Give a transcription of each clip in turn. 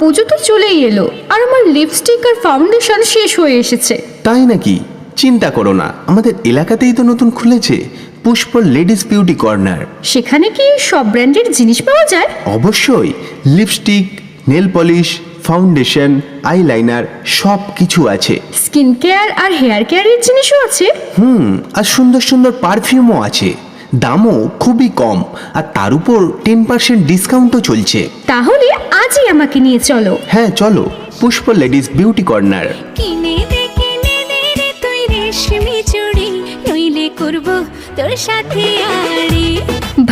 পুজো তো চলেই এলো, আর আমার লিপস্টিক আর ফাউন্ডেশন শেষ হয়ে এসেছে। তাই নাকি? চিন্তা করো না, আমাদের এলাকাতেই তো নতুন খুলেছে পুষ্প লেডিস বিউটি কর্নার। সেখানে কি সব ব্র্যান্ডের জিনিস পাওয়া যায়? অবশ্যই, lipstick, nail polish, foundation, eyeliner সব কিছু আছে। স্কিন কেয়ার আর হেয়ার কেয়ারের জিনিসও আছে। আর সুন্দর সুন্দর পারফিউমও আছে। দামও খুবই কম, আর তার উপর 10% ডিসকাউন্টও চলছে। তাহলে আজই আমাকে নিয়ে চলো। হ্যাঁ চলো, পুষ্প লেডিস বিউটি কর্নার। কিনে দে রে তুই রেশমি চুড়ি, নইলে করব তোর সাথে আড়ি।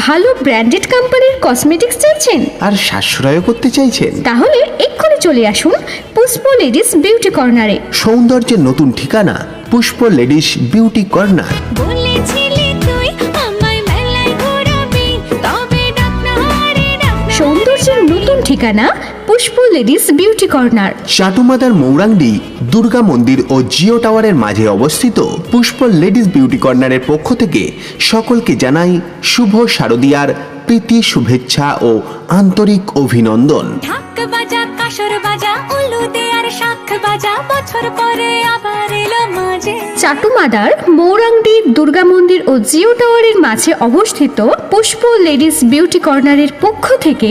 ভালো ব্র্যান্ডেড কোম্পানির কসমেটিক্স চাইছেন আর সাশ্রয় করতে চাইছেন? তাহলে এক্ষুনি চলে আসুন পুষ্প লেডিস বিউটি কর্নারে। সৌন্দর্যের নতুন ঠিকানা পুষ্প লেডিস বিউটি কর্নার। বলেছিলি তুই আমায় মেলায় ঘোরাবি, তবে ডাক না রে ডাক না। সৌন্দর্যের নতুন ঠিকানা পুষ্প লেডিস বিউটি কর্নার। চাটুমাদার মৌরাংডি দুর্গা মন্দির ও জিও টাওয়ারের মাঝে অবস্থিত পুষ্প লেডিস বিউটি কর্নারের পক্ষ থেকে সকলকে জানাই শুভ শারদীয়ার প্রীতি শুভেচ্ছা ও আন্তরিক অভিনন্দন। ঢাক বাজা কাসর বাজা উলু দে আর শাখ বাজা, বছর পরে আবার এলো মাঝে। চাটুমাদার মৌরাংডি দুর্গা মন্দির ও জিও টাওয়ারের মাঝে অবস্থিত পুষ্প লেডিস বিউটি কর্নারের পক্ষ থেকে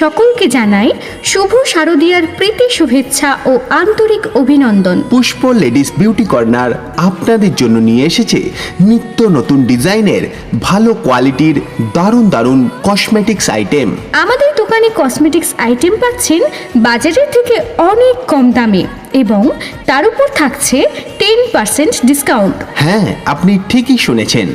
সকলকে জানাই শুভ শারদীয়ার প্রীতি শুভেচ্ছা ও আন্তরিক অভিনন্দন। পুষ্প লেডিস বিউটি কর্নার আপনাদের জন্য নিয়ে এসেছে নিত্য নতুন ডিজাইনের ভালো কোয়ালিটির দারুণ দারুণ কসমেটিক্স আইটেম। আমাদের দোকানে কসমেটিক্স আইটেম পাচ্ছেন বাজারের থেকে অনেক কম দামে এবং তার উপর থাকছে 10% ডিসকাউন্ট। হ্যাঁ, আপনি ঠিকই শুনেছেন,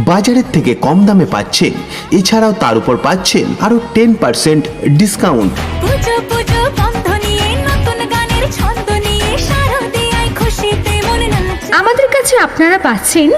বাজারের থেকে কম দামে পাচ্ছেন। এছাড়াও তার উপর পাচ্ছেন আরো 10% ডিসকাউন্ট। পুজো পুজো বন্ধ নিয়ে নতুন গানের ছন্দ নিয়ে শারদীয়ায় খুশিতে মন নাচ। আমাদের কাছে আপনারা পাচ্ছেন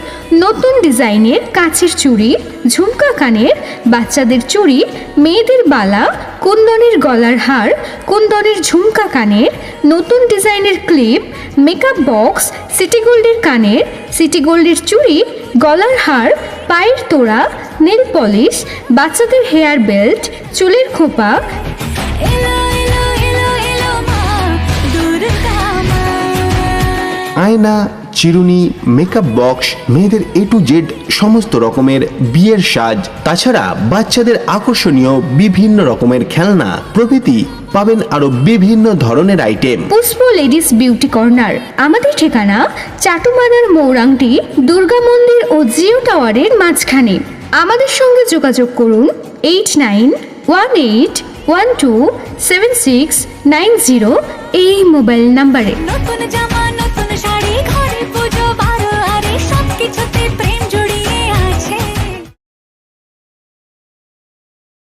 নতুন ডিজাইনের কাচের চুড়ি, ঝুমকা কানের, বাচ্চাদের চুড়ি, মেয়েদের বালা, কুন্দনের গলার হার, কুন্দনের ঝুমকা কানের, নতুন ডিজাইনের ক্লিপ, মেকআপ বক্স, সিটি গোল্ডের কানের, সিটি গোল্ডের চুড়ি, গলার হার, পায়ের তোড়া, নেল পলিশ, বাচ্চাদের হেয়ার বেল্ট, চুলের খোপা। এলো এলো এলো এলো মা দুর্গা মা। আয়না, চিরুনি, মেকআপ বক্স, মেয়েদের A to Z সমস্ত রকমের বিয়ের সাজ, তাছাড়া বাচ্চাদের আকর্ষণীয় বিভিন্ন রকমের খেলনা প্রভৃতি পাবেন আরো বিভিন্ন ধরনের আইটেম। পুষ্প লেডিস বিউটি কর্নার। আমাদের ঠিকানা চাটুমাদার মৌরাংটি দুর্গা মন্দির ও জিও টাওয়ারের মাঝখানে। আমাদের সঙ্গে যোগাযোগ করুন 8918127690 এই মোবাইল নাম্বারে। নতুন জামা নতুন